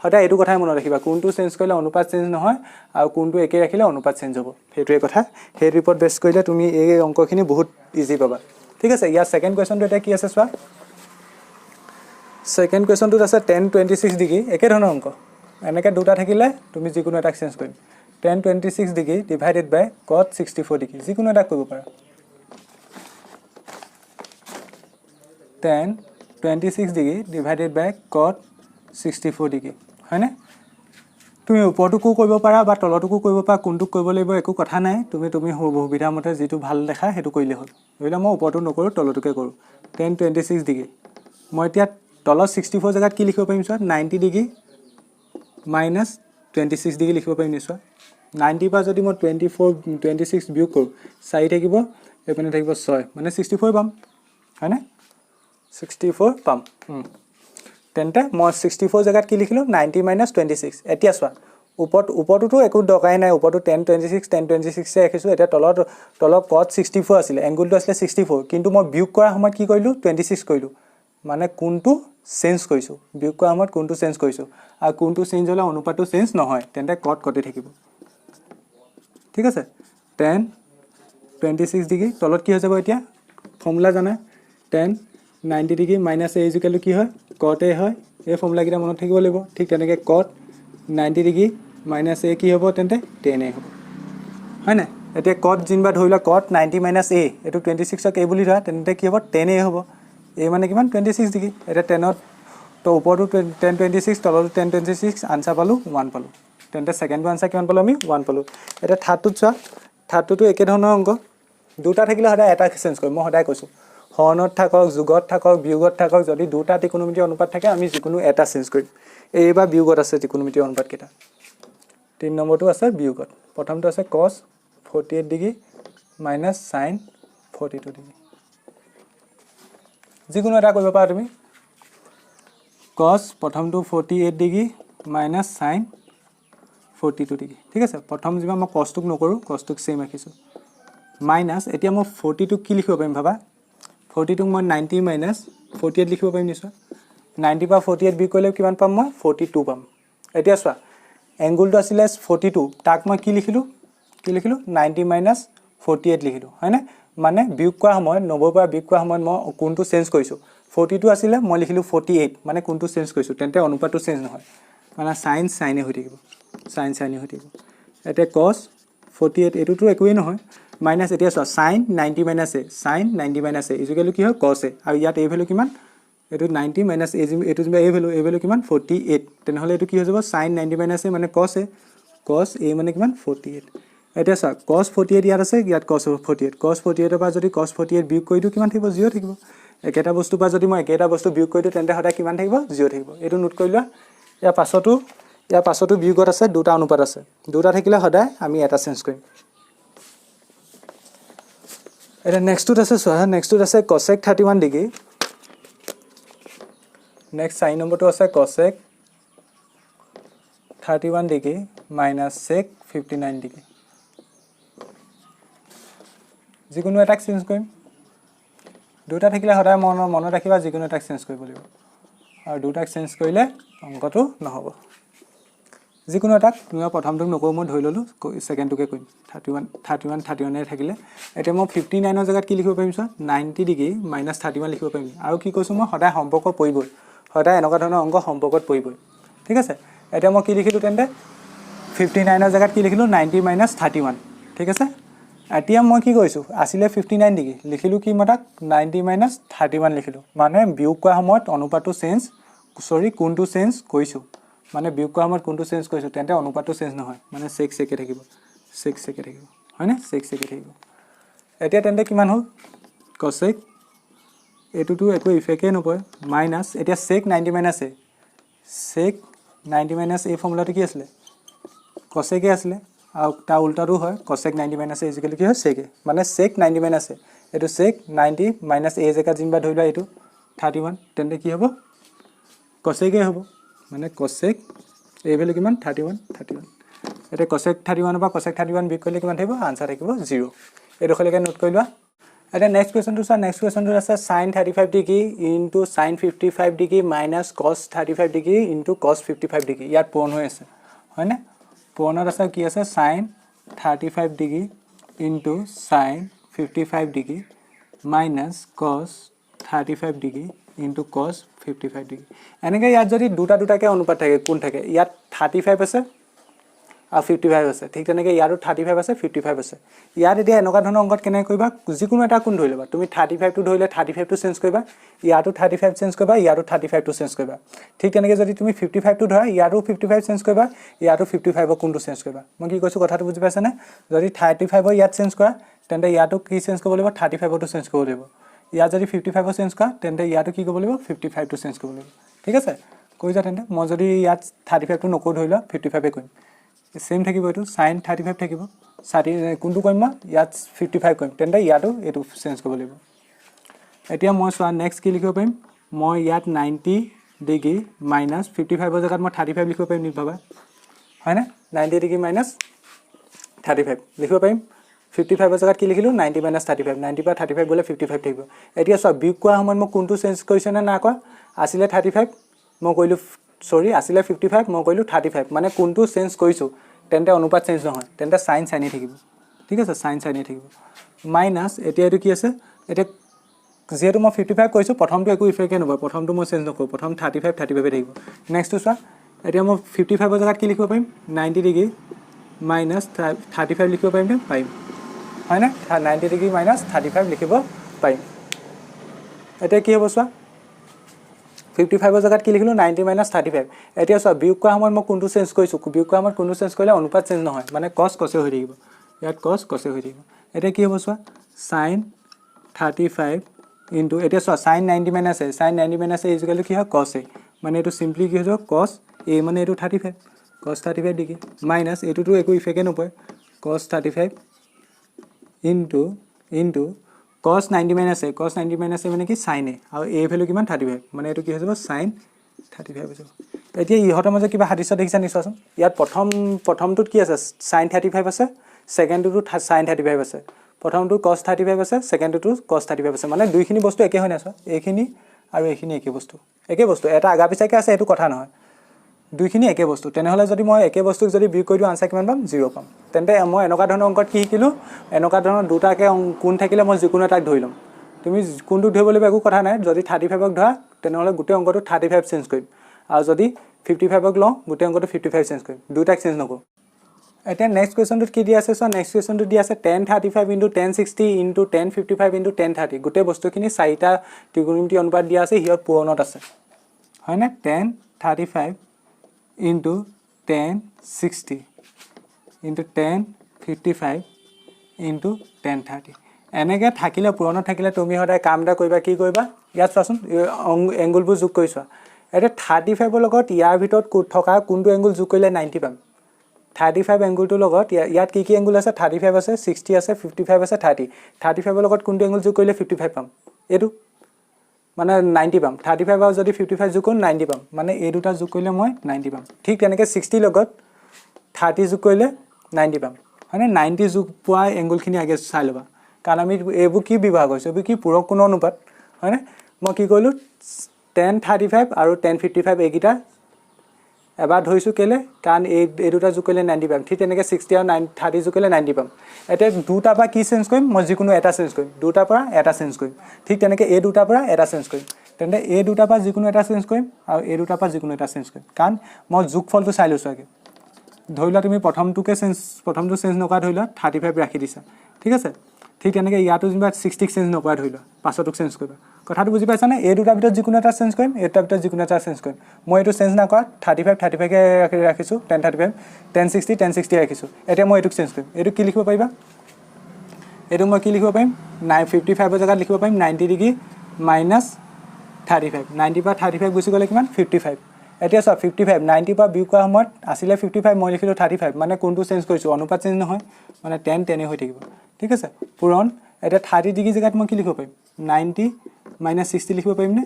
হয়তো এইটো কথাই মনত ৰাখিবা কোনটো চেঞ্জ কৰিলে অনুপাত চেঞ্জ নহয় আৰু কোনটো একে ৰাখিলে অনুপাত চেঞ্জ হ'ব সেইটোৱে কথা সেইটো ওপৰত বেছ কৰিলে তুমি এই অংকখিনি বহুত ইজি পাবা ঠিক আছে ইয়াৰ সেকেন্ড কুৱেশ্যনটো এটা কি আছে চোৱা সেকেন্ড কুৱেশ্যনটোত আছে tan 26 ডিগ্ৰী একে ধৰণৰ অংক এনেকৈ দুটা থাকিলে তুমি যিকোনো এটা চেঞ্জ কৰিম tan 26 ডিগ্ৰী ডিভাইডেড বাই cot 64 ডিগ্ৰী যিকোনো এটা কৰিব পাৰা tan 26 ডিগ্ৰী ডিভাইডেড বাই cot 64 ডিগ্ৰী হয়নে তুমি ওপৰটোকো কৰিব পাৰা বা তলটোকো কৰিব পাৰা, কোনটোক কৰিব লাগিব একো কথা নাই, তুমি সুবিধা মতে যিটো ভাল দেখা সেইটো কৰিলে হ'ল। ধৰি লওক মই ওপৰটো নকৰোঁ, তলটোকে কৰোঁ। 10 26 ডিগ্ৰী। মই এতিয়া তলত 64 জেগাত কি লিখিব পাৰিম চোৱা, 90 ডিগ্ৰী মাইনাছ 26 ডিগ্ৰী লিখিব পাৰিম নিশ্চয়। 90 পৰা যদি মই 26 বিয়োগ কৰোঁ, 4 থাকিব, এইপিনে থাকিব 6, মানে 64 পাম, হয়নে? 64 পাম। তেন্তে মই 64 জেগাত কি লিখিলোঁ, 90 মাইনাছ 26। এতিয়া চোৱা, ওপৰটোতো একো দৰকাৰেই নাই, ওপৰটো 10 26 ৰাখিছোঁ। এতিয়া তলত কট 64 আছিলে, এংগুলটো আছিলে 64, কিন্তু মই বিয়োগ কৰাৰ সময়ত কি কৰিলোঁ, 26 কৰিলোঁ, মানে কোনটো চেঞ্জ কৰিছোঁ, বিয়োগ কৰাৰ সময়ত কোনটো চেঞ্জ কৰিছোঁ। আৰু কোনটো চেঞ্জ হ'লে অনুপাতটো চেঞ্জ নহয়, তেন্তে কটেই থাকিব। ঠিক আছে, 10 26 ডিগ্ৰী তলত কি হৈ যাব এতিয়া, ফৰ্মুলা জানা, 10 90 ডিগ্ৰী মাইনাছ এ ইজুকেলটো কি হয়, কট এ হয়। এই ফৰ্মুলাকেইটা মনত থাকিব লাগিব। ঠিক তেনেকৈ কট 90 ডিগ্ৰী মাইনাছ এ কি হ'ব, তেন্তে 10 এ হ'ব, হয় নাই? এতিয়া কট যেনিবা ধৰি লোৱা কট 90 মাইনাছ এ, এইটো 26ক এ বুলি ধৰা, তেন্তে কি হ'ব, 10 এ হ'ব। এ মানে কিমান, 26 ডিগ্ৰী। এতিয়া 10ত তো ওপৰতো 10 26, তলতো 10 26, আনচাৰ পালোঁ 1 পালোঁ। তেন্তে ছেকেণ্ডটো আনচাৰ কিমান পালোঁ, আমি 1 পালোঁ। এতিয়া থাৰ্ডটোত চোৱা, থাৰ্ডটোতো একেধৰণৰ অংক, দুটা থাকিলে সদায় এটা চেঞ্জ কৰিম। মই সদায় কৈছোঁ, হৰণত থাকক, যোগত থাকক, বিয়োগত থাকক, যদি দুটা ত্ৰিকোণমিতি অনুপাত থাকে, আমি যিকোনো এটা চেঞ্জ কৰিম। এইবাৰ বিয়োগত আছে ত্ৰিকোণমিতি অনুপাতকেইটা। 3 নম্বৰটো আছে বিয়োগত। প্ৰথমটো আছে কছ 48 ডিগ্ৰী মাইনাছ চাইন 42 ডিগ্ৰী। যিকোনো এটা কৰিব পাৰা তুমি। কছ প্ৰথমটো 48 ডিগ্ৰী মাইনাছ চাইন 42 ডিগ্ৰী। ঠিক আছে, প্ৰথম যিমান মই কছটোক নকৰোঁ, কছটোক ছেইম ৰাখিছোঁ। মাইনাছ, এতিয়া মই 42ক কি লিখিব পাৰিম ভাবা, 42ক মই 90 মাইনাছ 48 লিখিব পাৰিম নিশ্চয়। 90 পৰা 48 বিয়োগ কৰিলে কিমান পাম মই, 42 পাম। এতিয়া চোৱা, এংগুলটো আছিলে 42, তাক মই কি লিখিলোঁ 90 মাইনাছ 48 লিখিলোঁ, হয়নে? মানে বিয়োগ কৰা সময়ত 90 পৰা বিয়োগ কৰা সময়ত মই কোনটো চেঞ্জ কৰিছোঁ, 42 আছিলে, মই লিখিলোঁ 48, মানে কোনটো চেঞ্জ কৰিছোঁ, তেন্তে অনুপাতটো চেঞ্জ নহয়, মানে চাইনে হৈ থাকিব, চাইনে হৈ থাকিব। এতিয়া কছ 48, এইটোতো একোৱেই নহয়, মাইনাছ, এতিয়া চোৱা চাইন 90 মাইনাছ এ, চাইন 90 মাইনাছ এ ইজুকেলটো কি হয়, কছ এ, আৰু ইয়াত এই ভেলু কিমান, এইটো 90 মাইনাছ এ, এইটো যেনিবা এই ভেলু কিমান, 48। তেনেহ'লে এইটো কি হৈ যাব, চাইন 90 মাইনাছ এ মানে কছ এ, কছ এ মানে কিমান, 48। এতিয়া চোৱা, কছ 48 ইয়াত আছে, ইয়াত কছ 48, কছ 48ৰ পৰা যদি কছ 48 বিয়োগ কৰি দিওঁ কিমান থাকিব, 0 থাকিব। একেটা বস্তুৰ পৰা যদি মই একেটা বস্তু বিয়োগ কৰি দিওঁ, তেন্তে সদায় কিমান থাকিব, 0 থাকিব। এইটো নোট কৰি লোৱা। ইয়াৰ পাছতো বিয়োগত আছে, দুটা অনুপাত আছে, দুটা থাকিলে সদায় আমি এটা চেঞ্জ কৰিম। এতিয়া নেক্সটটোত আছে চোৱা, নেক্সটটোত আছে কছেক 31 ডিগ্ৰী, নেক্সট 4 নম্বৰটো আছে কছেক 31 ডিগ্ৰী মাইনাছ চেক 59 ডিগ্ৰী। যিকোনো এটাক চেঞ্জ কৰিম। দুটা থাকিলে সদায় মনত ৰাখিবা, যিকোনো এটাক চেঞ্জ কৰিব লাগিব, আৰু দুটাক চেঞ্জ কৰিলে অংকটো নহ'ব। যিকোনো এটাক, তুমি প্ৰথমটোক নকৰোঁ, মই ধৰি ল'লোঁ, ছেকেণ্ডটোকে কৰিম। 31 থাকিলে, এতিয়া মই 59ৰ জেগাত কি লিখিব পাৰিম চোৱা, 90 ডিগ্ৰী মাইনাছ 31 লিখিব পাৰিম। আৰু কি কৈছোঁ মই, সদায় সম্পৰ্ক পৰিবই, সদায় এনেকুৱা ধৰণৰ অংক সম্পৰ্কত পৰিবই। ঠিক আছে, এতিয়া মই কি লিখিলোঁ তেন্তে, 59ৰ জেগাত কি লিখিলোঁ, 90 মাইনাছ 31। ঠিক আছে, এতিয়া মই কি কৰিছোঁ, আছিলে 59 ডিগ্ৰী, লিখিলোঁ কি মই তাক 90 মাইনাছ 31 লিখিলোঁ, মানে বিয়োগ কৰাৰ সময়ত অনুপাতটো কোনটো চেঞ্জ কৰিছোঁ, মানে বিয়োগ কৰাৰ সময়ত কোনটো চেঞ্জ কৰিছোঁ, তেন্তে অনুপাতটো চেঞ্জ নহয়, মানে চেকে থাকিব, হয়নে, চেকে থাকিব। এতিয়া তেন্তে কিমান হ'ল, কছেক, এইটোতো একো ইফেক্টেই নপৰে, মাইনাছ, এতিয়া চেক 90 মাইনাছ এ, চেক 90 মাইনাছ এই ফৰ্মুলাটো কি আছিলে, কছেকে আছিলে, আৰু তাৰ উল্টাটো হয়, কছেক 90 মাইনাছ এ ইজুকেল কি হয়, চেকে, মানে চেক 90 মাইনাছ এ, এইটো চেক 90 মাইনাছ এ জেগাত যেনিবা ধৰি লোৱা এইটো 31, তেন্তে কি হ'ব, কছেকে হ'ব, মানে কছেক এই ভেলু কিমান, 31। এতিয়া কছেক 31ৰ পৰা কছেক 31 বিয়োগ কৰিলে কিমান থাকিব, আনচাৰ থাকিব 0। এইডোখৰলৈকে নোট কৰি লোৱা। এতিয়া নেক্সট কুৱেশ্যনটো চোৱা, নেক্সট কুৱেশ্যনটোত আছে sign 35 degree into sign 55 degree minus কছ 35 ডিগ্ৰী ইনটু কছ 55 ডিগ্ৰী। ইয়াত পূৰণ হৈ আছে, হয়নে? পূৰণত আছে কি আছে, sign 35 degree into sign 55 degree minus কছ 35 ডিগ্ৰী ইনটু কছ 55 ডিগ্ৰী। এনেকৈ ইয়াত যদি দুটাকৈ অনুপাত থাকে, কোন থাকে, ইয়াত 35 আছে, আৰু 55 আছে ঠিক তেনেকৈ ইয়াতো 35 আছে 55 আছে ইয়াত এতিয়া এনেকুৱা ধৰণৰ অংকত কেনেকৈ কৰিবা যিকোনো এটা কোণ ধৰি ল'বা তুমি 35 টো ধৰিলে 35 টো চেঞ্জ কৰিবা ইয়াতো 35 চেঞ্জ কৰিবা ইয়াতো 35 টো চেঞ্জ কৰিবা ঠিক তেনেকৈ যদি তুমি 55 টো ধৰা ইয়াতো 55 চেঞ্জ কৰিবা ইয়াতো 55 ৰ কোণটো চেঞ্জ কৰিবা মই কি কৈছো কথাটো বুজি পাইছানে যদি 35 ৰ ইয়াত চেঞ্জ কৰা তেন্তে ইয়াতো কি চেঞ্জ কৰিব লাগিব 35 টো চেঞ্জ কৰিব লাগিব ইয়াত যদি 55 চেঞ্জ কৰা তেন্তে ইয়াতো কি কৰিব লাগিব 55 টো চেঞ্জ কৰিব লাগিব ঠিক আছে কৈ যা তেন্তে মই যদি ইয়াত 35 টো নকৰো ধৰি ল 55 এ কৰিম সেম থাকিব এটো sin 35 থাকিব কোনটো কৰিম মই ইয়াত 55 কৰিম তেন্তে ইয়াতো এটো চেঞ্জ কৰিব লাগিব এতিয়া মই সোৱা নেক্সট কি লিখিব পাৰিম মই ইয়াত 90 ডিগ্ৰী মাইনাস 55 ৰ জায়গাত মই 35 লিখিব পাৰিম নি বাবা হয় না 90 ডিগ্ৰী মাইনাস 35 লিখিব পাৰিম 55 ৰ জায়গাত কি লিখিলো 90 মাইনাস 35 90 পৰা 35 গলে 55 থাকিব এতিয়া সোৱা বিয়োগ কৰা সময়ত মই কোনটো চেঞ্জ কৰিছ না না কোৱা আছিলে 35 মই কইলো সৰি আছিলে 55 মই কইলো 35 মানে কোনটো চেঞ্জ কৰিছো তেন্তে অনুপাত চেঞ্জ নহয় তেন্তে sin sin থাকিব ঠিক আছে sin sin থাকিব মাইনাস এতিয়া এটো কি আছে এটা যেহেতু মই 55 কৈছো প্ৰথমটো একো ইফেক্ট নব প্ৰথমটো মই চেঞ্জ নকৰো প্ৰথম 35 35 থাকিব নেক্সট টু সোৱা এতিয়া মই 55 ৰ জায়গাত কি লিখিব পাৰিম 90 ডিগ্ৰী মাইনাস 35 লিখিব পাৰিম নে পাৰিম হয় না 90 ডিগ্ৰী মাইনাস 35 লিখিব পাৰিম এটা কি হ'ব সোৱা 55 ৰ জায়গাত কি লিখিলো 90 মাইনাস 35 এতিয়া সোৱা বিয়োগ কৰা সময়ত মই কোনটো চেঞ্জ কৰিছো বিয়োগ কৰা সময়ত কোনটো চেঞ্জ কৰিলে অনুপাত চেঞ্জ নহয় মানে cos cos হৈ থাকিব ইয়াত cos cos হৈ থাকিব এটা কি হ'ব সোৱা sin 35 ইনটু এটা সোৱা sin 90 minus a sin 90 minus a equal to কি হয় cos a মানে এটো সিম্পলি কি হৈ যাব cos a মানে এটো 35 cos 35 ডিগ্ৰী মাইনাস এটোটো একো ইফেক্ট নপয় cos 35 into cos 90 minus a cos 90 minus a মানে কি sin a আৰু a ভ্যালু কিমান 35 মানে এটো কি হৈ যাব sin 35 হৈ যাব এতিয়া ইহতৰ মাজে কিবা হাদিছ দেখিছা নিছাচোন ইয়াত প্ৰথমটোত কি আছে sin 35 আছে সেকেন্ডটো sin 35 আছে প্ৰথমটো cos 35 আছে সেকেন্ডটো cos 35 আছে মানে দুইখিনি বস্তু একে হয় না সব এইখিনি আৰু এইখিনি একে বস্তু এটা আগা পিছাকে আছে এটো কথা নহয় দুইখিনি একে বস্তু তেনেহলে যদি মই একে বস্তুক যদি বিয়োগ কৰি দিও আনসাৰ কিমান পাম 0 পাম তেন্তে মই এনেকা ধৰণৰ অংকত কি শিকিলো এনেকা ধৰণৰ দুটাকে কোণ থাকিলে মই যিকোনো এটাক ধৰি লম তুমি কোনটো ধৰিব লাগিব একো কথা নাই যদি 35 ক ধৰা তেনেহলে গোটেই অংকটো 35 চেঞ্জ কৰিম আৰু যদি 55 ক লও গোটেই অংকটো 55 চেঞ্জ কৰিম দুটাক চেঞ্জ নকৰো এতিয়া নেক্সট কোৱেশ্চনটোত কি দিয়া আছে সো নেক্সট কোৱেশ্চনটো দিয়া আছে tan 35 * tan 60 * tan 55 * tan 30 গোটেই বস্তুখিনি চাৰিটা ত্ৰিকোণমিতি অনুপাত দিয়া আছে হিয়ৰ পূৰণত আছে হয় না tan 35 into tan 60 into tan 55 into tan 30 এনেকে থাকিলে পুৰণত থাকিলে তুমি হদায় কাম এটা কৰিবা কি কৰিবা ইয়াত চাচোন এংগলবোৰ যোগ কৰিছা এটা 35 ৰ লগত ইয়াৰ ভিতৰত থকা কোনটো এংগল যোগ কৰিলে 90 পাম 35 এংগলটোৰ লগত ইয়াত কি এংগল আছে 35 আছে 60 আছে 55 আছে 30 35 ৰ লগত কোনটো এংগল যোগ কৰিলে 55 পাম এটো মানে 90 পাম 35 আৰু যদি 55 যোগ কৰিম 90 পাম মানে এই দুটা যোগ কৰিলে মই 90 পাম ঠিক তেনেকৈ 60 লগত 30 যোগ কৰিলে 90 পাম মানে 90 যোগ পোৱা এংগলখিনি আগে চাই লবা কাৰণ আমি এইবোৰ কি বিভাগ হৈছে এইবোৰ কি পূৰক কোণ অনুপাত হয়নে মই কি কৰিলো tan 35 আৰু tan 55 এইগিটা এবাৰ ধৰিছো কেলে কাৰণ এই দুটা যোগ কৰিলে 90 পাম ঠিক তেনেকৈ 60 আৰু 30 যোগ কৰিলে 90 পাম এটা দুটা পৰা কি চেঞ্জ কৰিম মই যিকোনো এটা চেঞ্জ কৰিম দুটা পৰা এটা চেঞ্জ কৰিম ঠিক তেনেকৈ এই দুটা পৰা এটা চেঞ্জ কৰিম তেন্তে এই দুটা পৰা যিকোনো এটা চেঞ্জ কৰিম আৰু এই দুটা পৰা যিকোনো এটা চেঞ্জ কৰিম কাৰণ মই যোগফলটো চাই লৈছো আগে ধৰিলা তুমি প্ৰথমটো চেঞ্জ নকৰা ধৰিলা 35 ৰাখি দিছা ঠিক আছে ঠিক তেনেকৈ ইয়াতো যেনিবা 60 চেঞ্জ নকৰা ধৰিলা পাছতো চেঞ্জ কৰিবা কথাটো বুজি পাইছা নে এই দুটা ভিতৰত যিকোনো এটা চেঞ্জ কৰিম এই দুটা ভিতৰত যিকোনো এটা চেঞ্জ কৰিম মই এটো চেঞ্জ না কৰা 35 কে ৰাখিছো tan 35 tan 60 ৰাখিছো এতিয়া মই এটো চেঞ্জ কৰিম এটো কি লিখিব পাৰিবা এটো মই কি লিখিব পাৰিম 55 ৰ জায়গাত লিখিব পাৰিম 90 ডিগ্ৰী মাইনাস 35 90 পৰা 35 গুছি গলে কিমান 55 এতিয়া সব 55 90 পৰা বিয়োগ কৰা সময়ত আছিলে 55 মই লিখিলো 35 মানে কোনটো চেঞ্জ কৰিছো অনুপাত চেঞ্জ নহয় মানে tan tan হৈ থাকিব ঠিক আছে পুৰণ এটা 30 ডিগ্ৰী জায়গাত মই কি লিখিব পাৰিম 90 - 60 লিখিব পাৰিম নে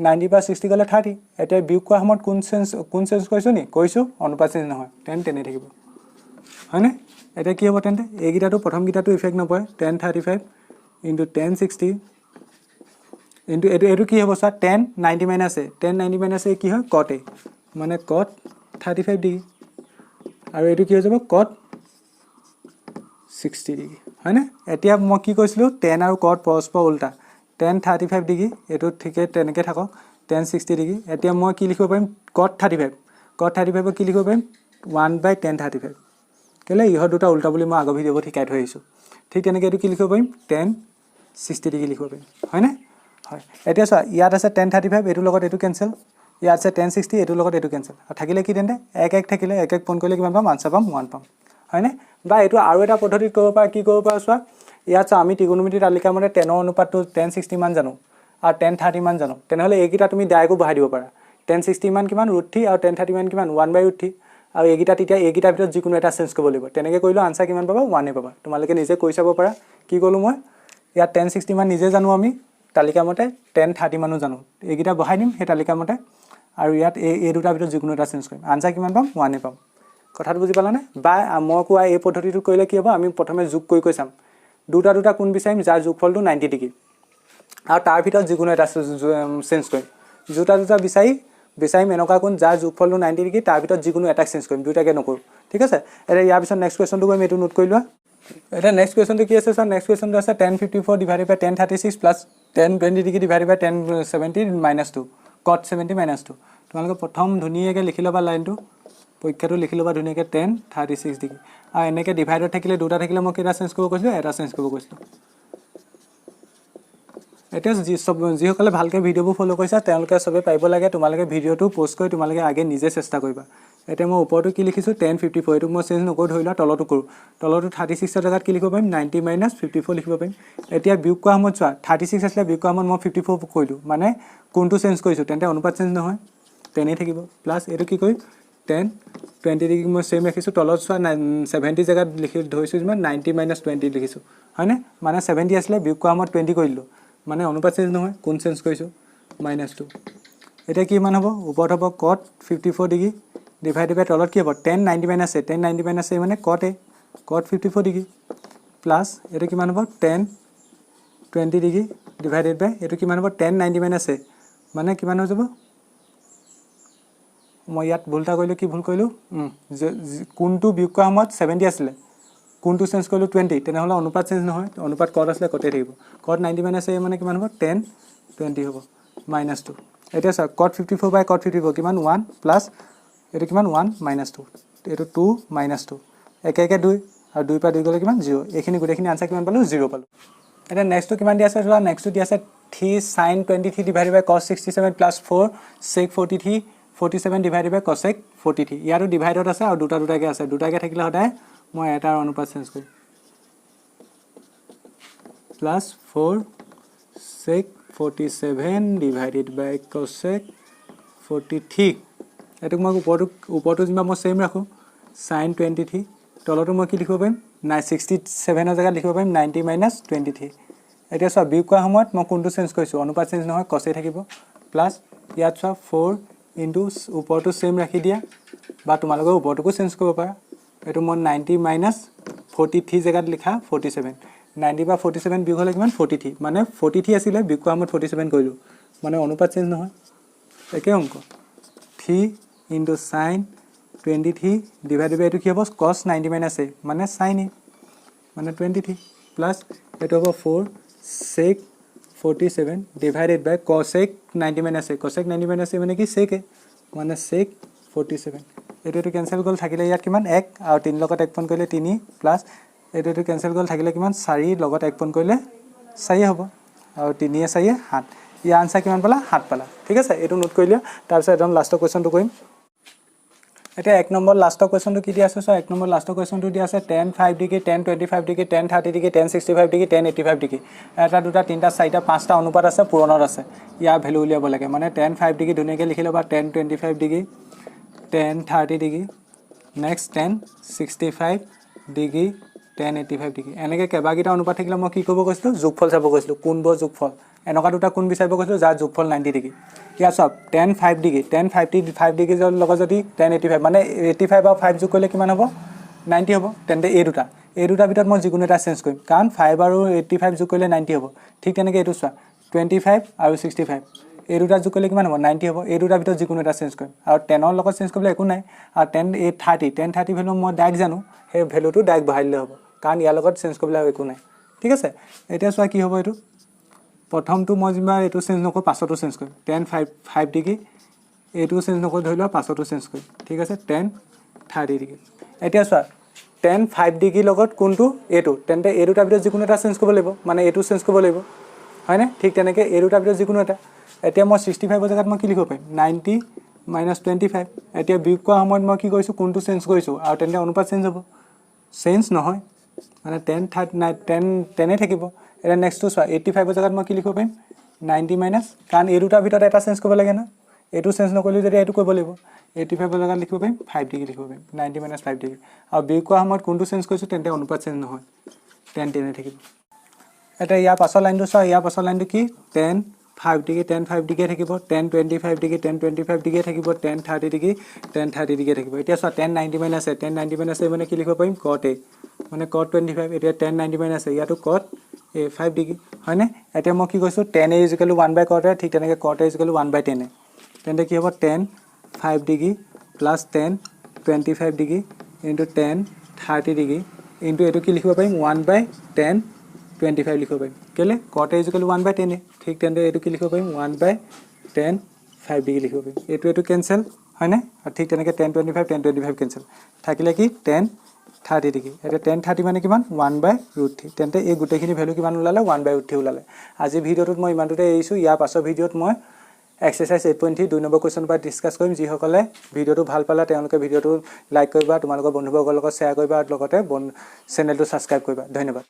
90 পৰা 60 গলে 30 এটা বিয়োগ কৰা সময়ত কোন চেঞ্জ কৰিছো নি কৈছো অনুপাত চেঞ্জ নহয় tan tan থাকিব হয়নে এটা কি হ'ব তেন্তে এই গিটাটো প্ৰথম গিটাটো ইফেক্ট নপৰে tan 35 * tan 60 into এটো কি হ'ব sir tan 90 minus a tan 90 minus a কি হয় cot a মানে cot 35 ডিগ্ৰী আৰু এটো কি হৈ যাব cot 60 ডিগ্ৰী হয় না এতিয়া মই কি কৈছিলো tan আৰু cot পৰস্পৰ উল্টা tan 35 ডিগ্ৰী এটো ঠিকে তেনেকৈ থাকক tan 60 ডিগ্ৰী এতিয়া মই কি লিখিব পাৰিম cot 35 ক কি লিখিব পাৰিম 1/1035 কেলে ইহত দুটা উল্টা বুলি মই আগৰ ভিডিঅ'ত শিকাই থৈ আহিছোঁ ঠিক তেনেকৈ এইটো কি লিখিব পাৰিম 1060 ডিগ্ৰী লিখিব পাৰিম হয়নে হয় এতিয়া চোৱা ইয়াত আছে 1035 এইটোৰ লগত এইটো কেঞ্চেল ইয়াত আছে 1060 এইটোৰ লগত এইটো কেঞ্চেল আৰু থাকিলে কি তেন্তে 1 থাকিলে 1 পোন কৰিলে কিমান পাম আনচাৰ পাম 1 পাম হয়নে বা এইটো আৰু এটা পদ্ধতিত কৰিব পাৰা কি কৰিব পাৰা চোৱা ইয়াত চোৱা আমি ত্ৰিকোণমিতিৰ তালিকা মতে 10 ৰ অনুপাতটো 1060 মান জানো আৰু 1030 মান জানো তেনেহ'লে এইকেইটা তুমি ডাইৰেক্টও বহাই দিব পাৰা 1060 মান কিমান √3 আৰু 1030 মান কিমান 1/√3 আৰু এইকেইটা তেতিয়া এইকেইটাৰ ভিতৰত যিকোনো এটা চেঞ্জ কৰিব লাগিব তেনেকৈ কৰিলে আনচাৰ কিমান পাবা 1 পাবা তোমালোকে নিজে কৰি চাব পাৰা কি ক'লো মই ইয়াত 1060 মান নিজে জানো আমি তালিকা মতে 1030 মানো জানো এইকেইটা বহাই দিম সেই তালিকা মতে আৰু ইয়াত এই দুটাৰ ভিতৰত যিকোনো এটা চেঞ্জ কৰিম আনচাৰ কিমান পাম 1 পাম কথাটো বুজি পালানে বা মই কোৱা এই পদ্ধতিটো কৰিলে কি হ'ব আমি প্ৰথমে যোগ কৰি চাম দুটা কোণ বিচাৰিম যাৰ যোগফলটো 90 ডিগ্ৰী আৰু তাৰ ভিতৰত যিকোনো এটা চেঞ্জ কৰিম দুটা বিচাৰিম এনেকুৱা কোণ যাৰ যোগফলটো 90 ডিগ্ৰী তাৰ ভিতৰত যিকোনো এটা চেঞ্জ কৰিম দুটাকে নকৰোঁ ঠিক আছে এতিয়া ইয়াৰ পিছত নেক্সট কুৱেশ্যনটো কৰিম এইটো নোট কৰি লোৱা এটা নেক্সট কুৱেশ্যনটো কি আছে স্যাৰ নেক্সট কুৱেশ্যনটো আছে 1054 ডিভাইডেড বাই 1036 প্লাছ 1020 ডিগ্ৰী ডিভাইডেড বাই 1070 মাইনাছ 2 cot 70 মাইনাছ 2 তোমালোকে প্ৰথম ধুনীয়াকৈ লিখি ল'বা লাইনটো পৰীক্ষাটো লিখি ল'বা ধুনীয়াকৈ 1036 ডিগ্ৰী আৰু এনেকৈ ডিভাইডত থাকিলে দুটা থাকিলে মই কেইটা চেঞ্জ কৰিব কৈছিলোঁ এটা চেঞ্জ কৰিব কৈছিলোঁ এতিয়া যিসকলে ভালকৈ ভিডিঅ'বোৰ ফ'ল' কৰিছা তেওঁলোকে চবে পাৰিব লাগে তোমালোকে ভিডিঅ'টো প'ষ্ট কৰি তোমালোকে আগে নিজে চেষ্টা কৰিবা এতিয়া মই ওপৰটো কি লিখিছোঁ 1054 এইটোক মই চেঞ্জ নকৰোঁ ধৰি লোৱা তলতো কৰোঁ তলতো 36ৰ জেগাত কি লিখিব পাৰিম 90 মাইনাছ 54 লিখিব পাৰিম এতিয়া বিয়োগ কৰা সময়ত চোৱা 36 আছিলে বিয়োগ কৰা সময়ত মই 54 কৰিলোঁ মানে কোনটো চেঞ্জ কৰিছোঁ তেন্তে অনুপাত চেঞ্জ নহয় 10 থাকিব প্লাছ এইটো কি কৰিম 10 20 ডিগ্ৰী মই চেম ৰাখিছোঁ তলত চোৱা 70 জেগাত লিখি ধৰিছোঁ যিমান 90 মাইনাছ 20 লিখিছোঁ হয়নে মানে 70 আছিলে বিয়োগ কৰা সময়ত 20 কৰিলোঁ মানে অনুপাত চেঞ্জ নহয় কোন চেঞ্জ কৰিছোঁ -2 এতিয়া কি মান হ'ব ওপৰত হ'ব cot 54 ডিগ্ৰী ডিভাইডেড বাই তলত কি হ'ব 10 90 মাইনাছ 10 90 মানে cot 54 ডিগ্ৰী প্লাছ এইটো কিমান হ'ব 10 20 ডিগ্ৰী ডিভাইডেড বাই এইটো কিমান হ'ব 10 90 মাইনাছ মানে কিমান হৈ যাব মই ইয়াত ভুলটা কৰিলোঁ কি ভুল কৰিলোঁ কোনটো বিয়োগ কৰা সময়ত 70 আছিলে কোনটো চেঞ্জ কৰিলোঁ 20 তেনেহ'লে অনুপাত চেঞ্জ নহয় অনুপাত cot আছিলে cot থাকিব cot 90 মাইনাছ মানে কিমান হ'ব 10 20 হ'ব -2 এতিয়া চোৱা cot 54 বাই cot 54 কিমান 1 প্লাছ এইটো কিমান 1 -2 এইটো 2 -2 একে 2 আৰু 2 পৰা 2 গ'লে কিমান 0 এইখিনি গোটেইখিনি আনচাৰ কিমান পালোঁ 0 পালোঁ এতিয়া নেক্সটটো কিমান দিয়া আছে চোৱা নেক্সটটো দিয়া আছে 3 sin 23 ডিভাইডেড বাই cos 67 প্লাছ 4 sec 47 ডিভাইডেড বাই cosec 43 ইয়াতো ডিভাইডত আছে আৰু দুটাকে আছে দুটাকে থাকিলে সদায় মই এটাৰ অনুপাত চেঞ্জ কৰিম প্লাছ 4 sec 47 ডিভাইডেড বাই cosec 43 এইটোক মই ওপৰটো যিমান মই চেম ৰাখোঁ sin 23 তলতো মই কি লিখিব পাৰিম 67ৰ জেগাত লিখিব পাৰিম 90 মাইনাছ 23 এতিয়া চোৱা বিয়োগ কৰা সময়ত মই কোনটো চেঞ্জ কৰিছোঁ অনুপাত চেঞ্জ নহয় cosে থাকিব প্লাছ ইয়াত চোৱা 4 ইনটু ওপৰটো চেম ৰাখি দিয়া বা তোমালোকে ওপৰটোকো চেঞ্জ কৰিব পাৰা এইটো মই 90 মাইনাছ 43 জেগাত লিখা 47 90 বা 47 বিয়োগ হ'লে কিমান 43 মানে 43 আছিলে বিয়োগ কৰা সময়ত 47 কৰিলোঁ মানে অনুপাত চেঞ্জ নহয় একে অংক 3 ইনটু sin 23 ডিভাইডেড বাই এইটো কি হ'ব cos 90 মাইনাছ মানে sin মানে 23 প্লাছ এইটো হ'ব 4 sec 47 ডিভাইডেড বাই cosec 90 মাইনাছ cosec 90 মাইনাছ মানে কি sec মানে sec 47 এইটো কেঞ্চেল গ'ল থাকিলে ইয়াত কিমান 1 আৰু 3 লগত 1 পইণ্ট কৰিলে 3 প্লাছ এইটো কেঞ্চেল গ'ল থাকিলে কিমান 4 লগত 1 পইণ্ট কৰিলে 4 হ'ব আৰু 3 4 7 ইয়াৰ আনচাৰ কিমান পালা 7 পালা ঠিক আছে এইটো নোট কৰি লিয়া তাৰপিছত একদম লাষ্টৰ কুৱেশ্যনটো কৰিম এতিয়া 1 নম্বৰ লাষ্টৰ কুৱেশ্যনটো কি দিয়া আছে চোৱা 1 নম্বৰ লাষ্টৰ কুৱেশ্যনটো দিয়া আছে 10 5 degree 10 25 degree 10 30 degree 10 65 degree 10 85 degree এটা দুটা তিনিটা চাৰিটা পাঁচটা অনুপাত আছে পূৰণত আছে ইয়াৰ ভেলু উলিয়াব লাগে মানে 10 5 ডিগ্ৰী ধুনীয়াকৈ লিখি ল'বা 10 25 degree 10 30 degree next 10 65 degree 10 85 degree এনেকৈ কেইবাকেইটা অনুপাত থাকিলে মই কি কৰিব কৈছিলোঁ যোগফল চাব কৈছিলোঁ কোনবোৰ যোগফল এনেকুৱা দুটা কোন বিচাৰিব কৈছিলোঁ যাৰ যোগফল 90 ডিগ্ৰী ইয়াত চব 10 5 ডিগ্ৰী 10 55 ডিগ্ৰীৰ লগত যদি 10 85 মানে 85 আৰু 5 যোগ কৰিলে কিমান হ'ব 90 হ'ব তেন্তে এই দুটাৰ ভিতৰত মই যিকোনো এটা চেঞ্জ কৰিম কাৰণ 5 আৰু 85 যোগ কৰিলে 90 হ'ব ঠিক তেনেকৈ এইটো চোৱা 25 আৰু 65 এই দুটা যোগ কৰিলে কিমান হ'ব 90 হ'ব এই দুটাৰ ভিতৰত যিকোনো এটা চেঞ্জ কৰিম আৰু 10ৰ লগত চেঞ্জ কৰিবলৈ একো নাই আৰু 10 30 ভেলু মই ডাইৰেক্ট জানো সেই ভেলুটো ডাইৰেক্ট বহাই দিলে হ'ব কাৰণ ইয়াৰ লগত চেঞ্জ কৰিবলৈ একো নাই ঠিক আছে এতিয়া চোৱা কি হ'ব এইটো প্ৰথমটো মই যিমান এইটো চেঞ্জ নকৰোঁ পাছতো চেঞ্জ কৰিম 10 5 ডিগ্ৰী এইটো চেঞ্জ নকৰোঁ ধৰি লোৱা পাছতো চেঞ্জ কৰিম ঠিক আছে 10 30 ডিগ্ৰী এতিয়া চোৱা tan 5 ডিগ্ৰী লগত কোনটো এইটো তেন্তে এই দুটাৰ ভিতৰত যিকোনো এটা চেঞ্জ কৰিব লাগিব মানে এইটো চেঞ্জ কৰিব লাগিব হয়নে ঠিক তেনেকৈ এই দুটাৰ ভিতৰত যিকোনো এটা এতিয়া মই 65 ৰ জেগাত মই কি লিখিব পাৰিম 90 - 25 এতিয়া বিয়োগ কৰা সময়ত মই কি কৰিছোঁ কোনটো চেঞ্জ কৰিছোঁ আৰু তেন্তে অনুপাত চেঞ্জ হ'ব চেঞ্জ নহয় মানে 10 10 থাকিব এটা নেক্সটটো চোৱা 85 ৰ জেগাত মই কি লিখিব পাৰিম 90 মাইনাছ কাৰণ এই দুটাৰ ভিতৰত এটা চেঞ্জ কৰিব লাগে না এইটো চেঞ্জ নকৰিলে যদি এইটো কৰিব লাগিব 85 ৰ জেগাত লিখিব পাৰিম 5 ডিগ্ৰী লিখিব পাৰিম 90 মাইনাছ 5 ডিগ্ৰী আৰু বিয়োগ কৰা সময়ত কোনটো চেঞ্জ কৰিছোঁ তেন্তে অনুপাত চেঞ্জ নহয় 10 10 থাকিব এতিয়া ইয়াৰ পাছৰ লাইনটো চোৱা ইয়াৰ পাছৰ লাইনটো কি 10 5 ডিগ্ৰী 10 5 ডিগ্ৰী থাকিব 10 25 ডিগ্ৰী 10 25 ডিগ্ৰী থাকিব 10 30 ডিগ্ৰী 10 30 ডিগ্ৰী থাকিব এতিয়া চোৱা 10 90 মাইনাছ 10 90 মাইনাছ মানে কি লিখিব পাৰিম cot a মানে cot 25 এতিয়া 10 90 মাইনাছ ইয়াতো cot a 5 ডিগ্ৰী হয়নে এতিয়া মই কি কৈছোঁ 10 a = 1/cot a ঠিক তেনেকৈ cot a = 1/10 a তেন্তে কি হ'ব 10 5 degree plus 10 25 degree into 10 30 degree into এইটো কি লিখিব পাৰিম 1/10 25 লিখিব পাৰিম কেলে cot a = 1/10 a ঠিক তেন্তে এইটো কি লিখিব পাৰিম 1/10 5 ডিগ্ৰী লিখিব পাৰিম এইটো কেনচেল হয়নে আৰু ঠিক তেনেকৈ 10 25 10 25 কেনচেল থাকিলে কি 10 30 ডিগ্ৰী এতিয়া 10 30 মানে কিমান 1/√3 তেন্তে এই গোটেইখিনি ভেলু কিমান ওলালে 1/√3 ওলালে আজি ভিডিঅ'টোত মই ইমানটোতে এৰিছোঁ ইয়াৰ পাছৰ ভিডিঅ'ত মই এক্সাৰচাইজ 8.3 2 নম্বৰ কুৱেশ্যন পৰা ডিছকাছ কৰিম যিসকলে ভিডিঅ'টো ভাল পালে তেওঁলোকে ভিডিঅ'টো লাইক কৰিবা তোমালোকৰ বন্ধুবৰ্গৰ লগত শ্বেয়াৰ কৰিবা আৰু লগতে চেনেলটো ছাবস্ক্ৰাইব কৰিবা ধন্যবাদ